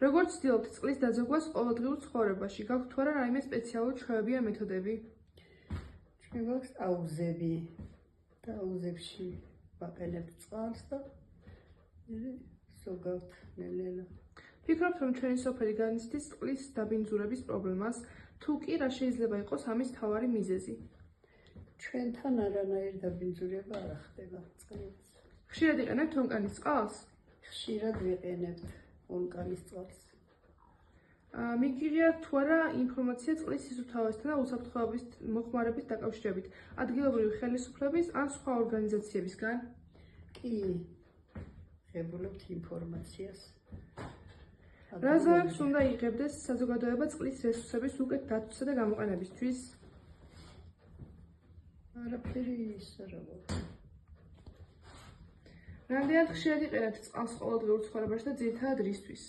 როგორც ცდილობთ წყლის დაძაბვას ყოველდღიურ ცხოვრებაში? გაქვთ თუ არა რაიმე სპეციალური ჩვევები ან მეთოდები? ჩვენ გვაქვს აუზები და აუზებში ვაყენებთ წყალს და ზოგავთ ნელ-ნელა. ფიქრობთ, რომ ჩვენი სოფელი განიცდის წყლის დაბინძურების პრობლემას? თუ კი, რა შეიძლება იყოს ამის მთავარი მიზეზი? ჩვენთან არანაირი დაბინძურება არ ხდება წყლის. ხშირად იყენებთ ონკანის წყალს? ხშირად ვიყენებთ ონკანის წყალს. მიგიღიათ თუ არა ინფორმაცია წყლის სისუფთავესთან და უსაფრთხოების მოხმარებით დაკავშირებით ადგილობრივი ხელისუფლების ან სხვა ორგანიზაციებისგან? კი, ღებულობთ ინფორმაციას. რა ზავებს უნდა იღებდეს საზოგადოება წყლის რესურსების უკეთ დაცვისა და გამოყენებისთვის? არაფერი ის არა გვაქვს. რამდენად ხშირად იყენებთ წყალს ყოველდღიურ ცხოვრებაში და ძირითადად რისთვის?